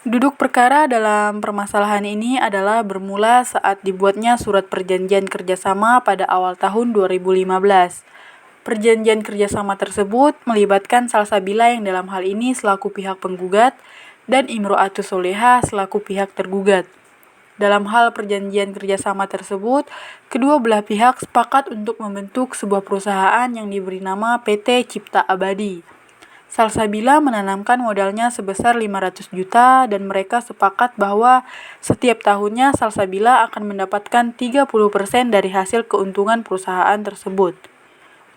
Duduk perkara dalam permasalahan ini adalah bermula saat dibuatnya surat perjanjian kerjasama pada awal tahun 2015. Perjanjian kerjasama tersebut melibatkan Salsabila yang dalam hal ini selaku pihak penggugat dan Imro'atus Sholehah selaku pihak tergugat. Dalam hal perjanjian kerjasama tersebut, kedua belah pihak sepakat untuk membentuk sebuah perusahaan yang diberi nama PT Cipta Abadi. Salsabila menanamkan modalnya sebesar 500 juta dan mereka sepakat bahwa setiap tahunnya Salsabila akan mendapatkan 30% dari hasil keuntungan perusahaan tersebut.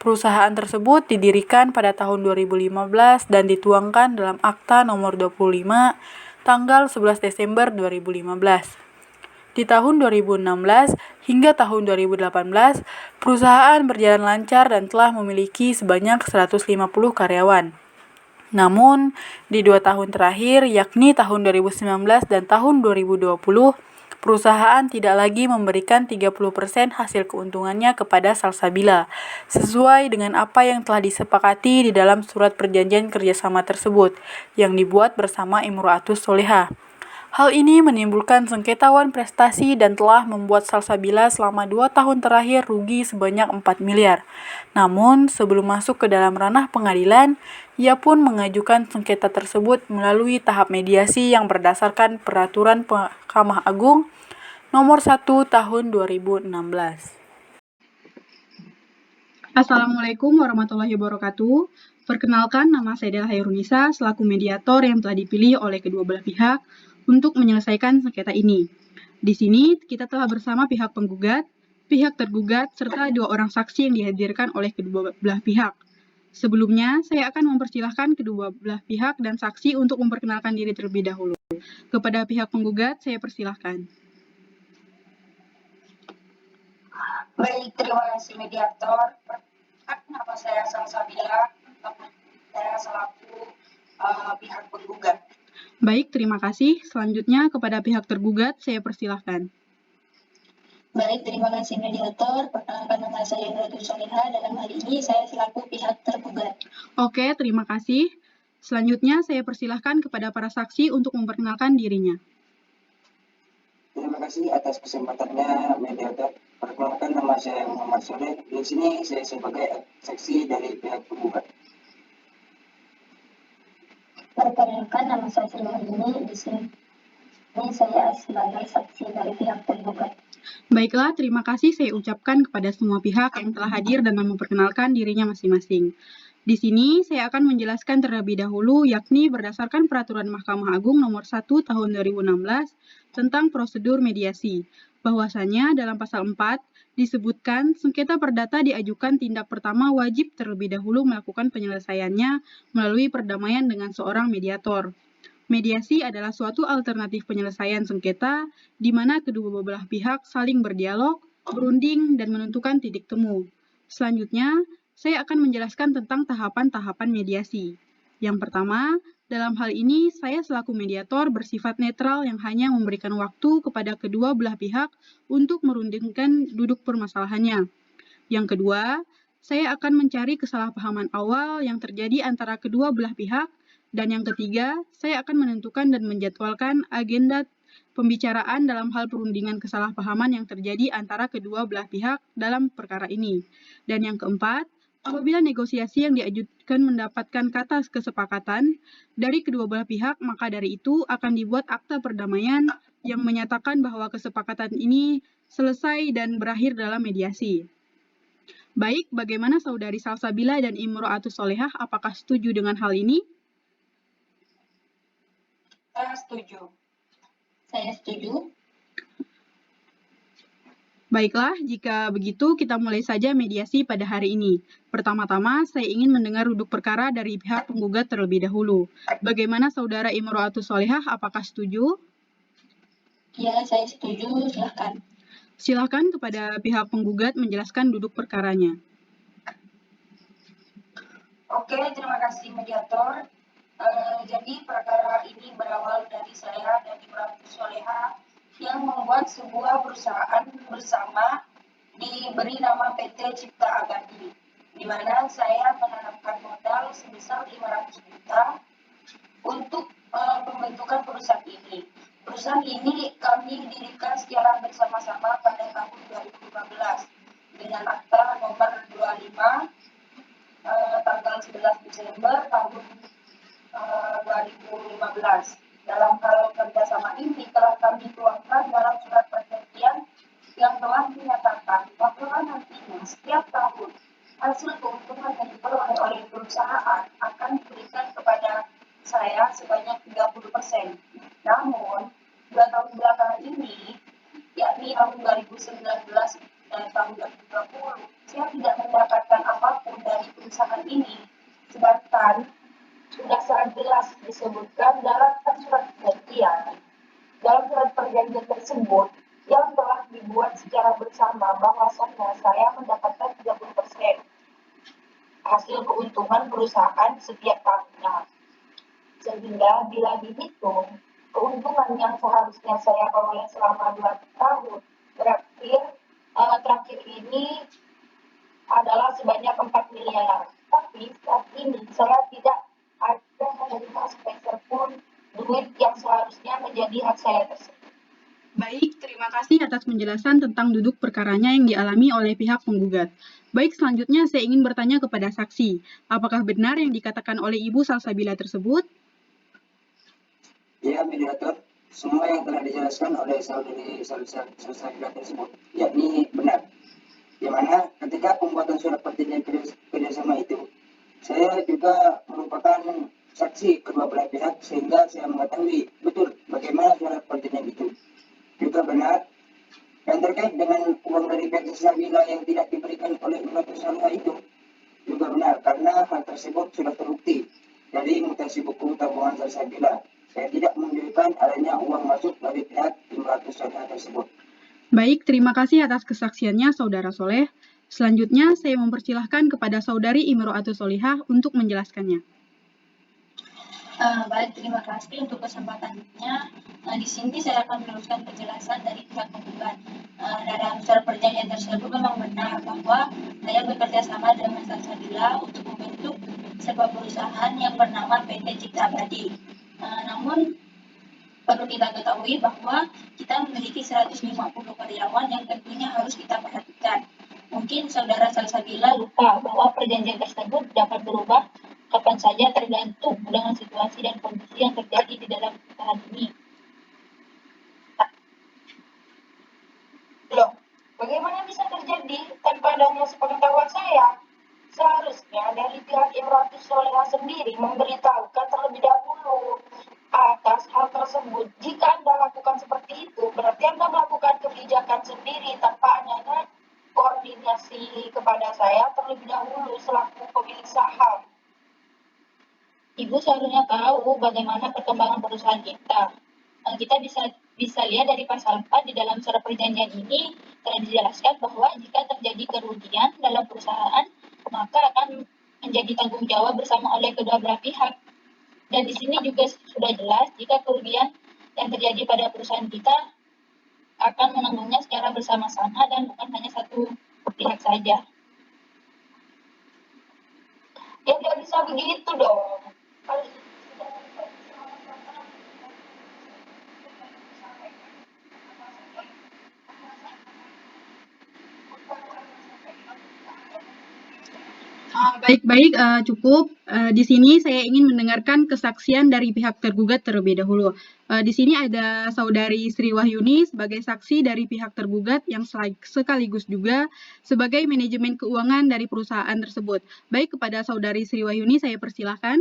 Perusahaan tersebut didirikan pada tahun 2015 dan dituangkan dalam Akta Nomor 25 tanggal 11 Desember 2015. Di tahun 2016 hingga tahun 2018, perusahaan berjalan lancar dan telah memiliki sebanyak 150 karyawan. Namun, di 2 tahun terakhir, yakni tahun 2019 dan tahun 2020, perusahaan tidak lagi memberikan 30% hasil keuntungannya kepada Salsabila, sesuai dengan apa yang telah disepakati di dalam surat perjanjian kerjasama tersebut, yang dibuat bersama Imro'atus Sholehah. Hal ini menimbulkan sengketawan prestasi dan telah membuat Salsabila selama 2 tahun terakhir rugi sebanyak 4 miliar. Namun, sebelum masuk ke dalam ranah pengadilan, ia pun mengajukan sengketa tersebut melalui tahap mediasi yang berdasarkan Peraturan Mahkamah Agung Nomor 1 Tahun 2016. Assalamualaikum warahmatullahi wabarakatuh. Perkenalkan, nama saya Dela Hairunisa selaku mediator yang telah dipilih oleh kedua belah pihak untuk menyelesaikan sengketa ini. Di sini kita telah bersama pihak penggugat, pihak tergugat, serta 2 orang saksi yang dihadirkan oleh kedua belah pihak. Sebelumnya, saya akan mempersilahkan kedua belah pihak dan saksi untuk memperkenalkan diri terlebih dahulu. Kepada pihak penggugat, saya persilahkan. Baik, terima kasih mediator. Nama saya Salsabila, saya selaku pihak penggugat. Baik, terima kasih. Selanjutnya kepada pihak tergugat, saya persilahkan. Baik, terima kasih mediator. Perkenalkan nama saya Imro'atus Sholehah. Dalam hal ini saya selaku pihak tergugat. Oke, terima kasih. Selanjutnya saya persilahkan kepada para saksi untuk memperkenalkan dirinya. Terima kasih atas kesempatannya mediator. Perkenalkan, nama saya Muhammad Soleh. Di sini saya sebagai saksi dari pihak penggugat. Perkenalkan, nama saya Sriwardini. Di sini saya sebagai saksi dari pihak penggugat. Baiklah, terima kasih saya ucapkan kepada semua pihak yang telah hadir dan memperkenalkan dirinya masing-masing. Di sini saya akan menjelaskan terlebih dahulu, yakni berdasarkan Peraturan Mahkamah Agung Nomor 1 Tahun 2016 tentang prosedur mediasi. Bahwasanya dalam pasal 4 disebutkan sengketa perdata diajukan tindak pertama wajib terlebih dahulu melakukan penyelesaiannya melalui perdamaian dengan seorang mediator. Mediasi adalah suatu alternatif penyelesaian sengketa di mana kedua belah pihak saling berdialog, berunding, dan menentukan titik temu. Selanjutnya, saya akan menjelaskan tentang tahapan-tahapan mediasi. Yang pertama, dalam hal ini saya selaku mediator bersifat netral yang hanya memberikan waktu kepada kedua belah pihak untuk merundingkan duduk permasalahannya. Yang kedua, saya akan mencari kesalahpahaman awal yang terjadi antara kedua belah pihak. Dan yang ketiga, saya akan menentukan dan menjadwalkan agenda pembicaraan dalam hal perundingan kesalahpahaman yang terjadi antara kedua belah pihak dalam perkara ini. Dan yang keempat, apabila negosiasi yang diajukan mendapatkan kata kesepakatan dari kedua belah pihak, maka dari itu akan dibuat akta perdamaian yang menyatakan bahwa kesepakatan ini selesai dan berakhir dalam mediasi. Baik, bagaimana Saudari Salsabila dan Imro'atus Sholehah? Apakah setuju dengan hal ini? Saya setuju. Saya setuju. Baiklah, jika begitu kita mulai saja mediasi pada hari ini. Pertama-tama, saya ingin mendengar duduk perkara dari pihak penggugat terlebih dahulu. Bagaimana Saudara Imro'atus Sholehah? Apakah setuju? Ya, saya setuju. Silakan. Silakan kepada pihak penggugat menjelaskan duduk perkaranya. Oke, terima kasih mediator. Jadi perkara ini berawal dari saya dan Imro'atus Sholehah yang membuat sebuah perusahaan bersama diberi nama PT Cipta Abadi, di mana saya menanamkan modal sebesar 500 juta untuk pembentukan perusahaan ini. Perusahaan ini kami dirikan secara bersama-sama pada tahun 2015 dengan akta nomor 25 tanggal 11 Desember tahun 2015. Dalam hal kerjasama ini telah kami tuangkan dalam surat perjanjian yang telah menyatakan bahwa nantinya setiap tahun hasil keuntungan yang diperoleh oleh perusahaan akan diberikan kepada saya sebanyak 30%. Namun, 2 tahun belakangan ini, yakni tahun 2019 dan tahun 2020, saya tidak mendapatkan apapun dari perusahaan ini. Sedangkan sudah sangat jelas disebutkan dalam surat perjanjian. Dalam surat perjanjian tersebut yang telah dibuat secara bersama bahwasannya saya mendapatkan 30% hasil keuntungan perusahaan setiap tahunnya. Sehingga bila dihitung, keuntungan yang seharusnya saya peroleh selama 2 tahun terakhir ini adalah sebanyak 4 miliar. Tapi saat ini saya tidak ada menerima sepeser pun duit yang seharusnya menjadi hak saya tersebut. Baik, terima kasih atas penjelasan tentang duduk perkaranya yang dialami oleh pihak penggugat. Baik, selanjutnya saya ingin bertanya kepada saksi. Apakah benar yang dikatakan oleh Ibu Salsabila tersebut? Ya, mediator, semua yang telah dijelaskan oleh saudari Salsabila tersebut, yakni benar. Di mana ketika pembuatan surat perjanjian kerjasama itu, saya juga merupakan saksi kedua belah pihak sehingga saya mengetahui betul bagaimana surat perjanjian itu. Juga benar, dan terkait dengan uang dari pihak Salsabila yang tidak diberikan oleh Ibu Salsabila itu juga benar karena hal tersebut sudah terbukti dari mutasi buku tabungan Salsabila. Saya tidak menunjukkan adanya uang masuk dari pihak Ibu Salsabila tersebut. Baik, terima kasih atas kesaksiannya Saudara Soleh. Selanjutnya saya mempersilahkan kepada Saudari Imro'atus Solihah untuk menjelaskannya. Baik, terima kasih untuk kesempatannya. Di sini saya akan meneruskan penjelasan dari pihak penggugat. Dalam surat perjanjian tersebut memang benar bahwa saya bekerja sama dengan Salsabila untuk membentuk sebuah perusahaan yang bernama PT Cipta Abadi. Namun perlu kita ketahui bahwa kita memiliki 150 karyawan yang tentunya harus kita perhatikan. Mungkin saudara Salsabila lupa bahwa perjanjian tersebut dapat berubah kapan saja tergantung dengan situasi dan kondisi yang terjadi di dalam perusahaan ini. Loh, bagaimana bisa terjadi tanpa adanya sepengetahuan saya? Seharusnya dari pihak Imro'atus Solihah sendiri memberitahukan terlebih dahulu atas hal tersebut. Jika Anda lakukan seperti itu, berarti Anda melakukan kebijakan sendiri tanpa adanya koordinasi kepada saya terlebih dahulu selaku pemilik saham. Ibu seharusnya tahu bagaimana perkembangan perusahaan kita. Kita bisa lihat dari pasal 4 di dalam surat perjanjian ini telah dijelaskan bahwa jika terjadi kerugian dalam perusahaan, maka akan menjadi tanggung jawab bersama oleh kedua belah pihak. Dan di sini juga sudah jelas jika kerugian yang terjadi pada perusahaan kita akan menanggungnya secara bersama-sama dan bukan hanya satu pihak saja. Ya tidak bisa begitu dong. Baik-baik, cukup. Di sini saya ingin mendengarkan kesaksian dari pihak tergugat terlebih dahulu. Di sini ada Saudari Sri Wahyuni sebagai saksi dari pihak tergugat yang sekaligus juga sebagai manajemen keuangan dari perusahaan tersebut. Baik, kepada Saudari Sri Wahyuni saya persilahkan.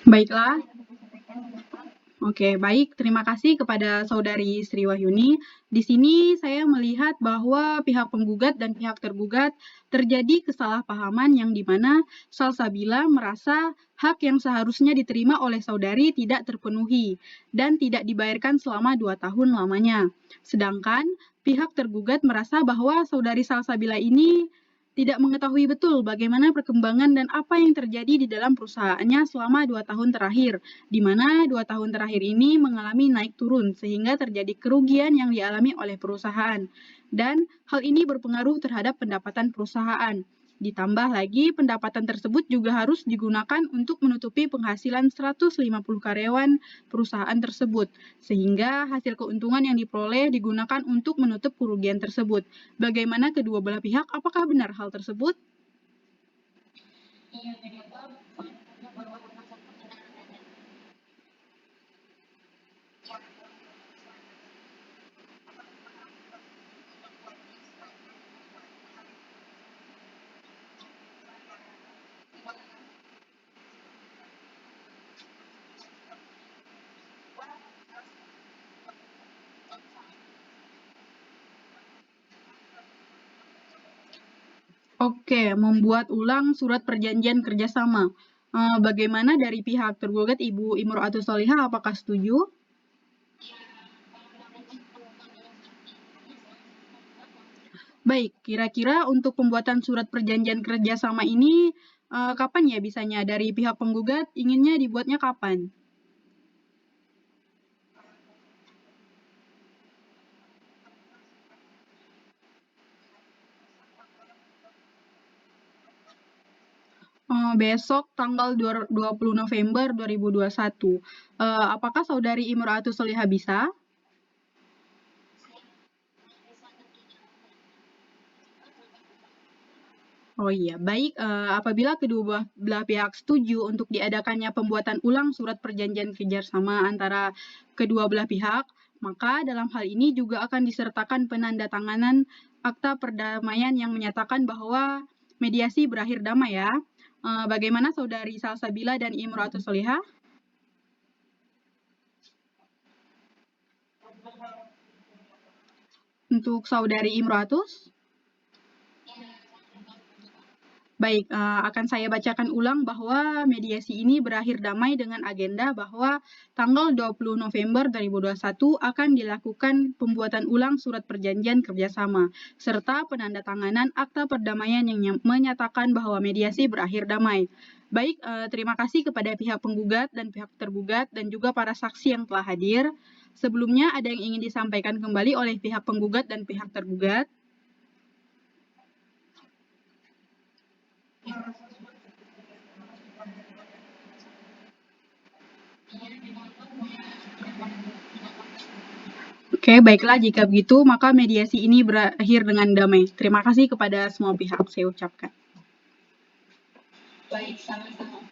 Baiklah. Oke, baik. Terima kasih kepada Saudari Sri Wahyuni. Di sini saya melihat bahwa pihak penggugat dan pihak tergugat terjadi kesalahpahaman yang di mana Salsabila merasa hak yang seharusnya diterima oleh saudari tidak terpenuhi dan tidak dibayarkan selama 2 tahun lamanya. Sedangkan pihak tergugat merasa bahwa saudari Salsabila ini tidak mengetahui betul bagaimana perkembangan dan apa yang terjadi di dalam perusahaannya selama 2 tahun terakhir, di mana 2 tahun terakhir ini mengalami naik turun sehingga terjadi kerugian yang dialami oleh perusahaan. Dan hal ini berpengaruh terhadap pendapatan perusahaan. Ditambah lagi, pendapatan tersebut juga harus digunakan untuk menutupi penghasilan 150 karyawan perusahaan tersebut, sehingga hasil keuntungan yang diperoleh digunakan untuk menutup kerugian tersebut. Bagaimana kedua belah pihak? Apakah benar hal tersebut? Oke, membuat ulang surat perjanjian kerjasama. Bagaimana dari pihak tergugat Ibu Imro'atus Sholihah, apakah setuju? Baik, kira-kira untuk pembuatan surat perjanjian kerjasama ini kapan ya bisanya? Dari pihak penggugat inginnya dibuatnya kapan? Besok tanggal 20 November 2021. Apakah Saudari Imro'atus Sholihah bisa? Oh iya, baik. Apabila kedua belah pihak setuju untuk diadakannya pembuatan ulang surat perjanjian kerjasama antara kedua belah pihak, maka dalam hal ini juga akan disertakan penandatanganan akta perdamaian yang menyatakan bahwa mediasi berakhir damai ya. Bagaimana Saudari Salsabila dan Imro'atus Sholihah? Untuk Saudari Imro'atus? Baik, akan saya bacakan ulang bahwa mediasi ini berakhir damai dengan agenda bahwa tanggal 20 November 2021 akan dilakukan pembuatan ulang surat perjanjian kerjasama, serta penandatanganan akta perdamaian yang menyatakan bahwa mediasi berakhir damai. Baik, terima kasih kepada pihak penggugat dan pihak tergugat dan juga para saksi yang telah hadir. Sebelumnya ada yang ingin disampaikan kembali oleh pihak penggugat dan pihak tergugat? Oke, baiklah jika begitu maka mediasi ini berakhir dengan damai. Terima kasih kepada semua pihak saya ucapkan. Baik, sama-sama.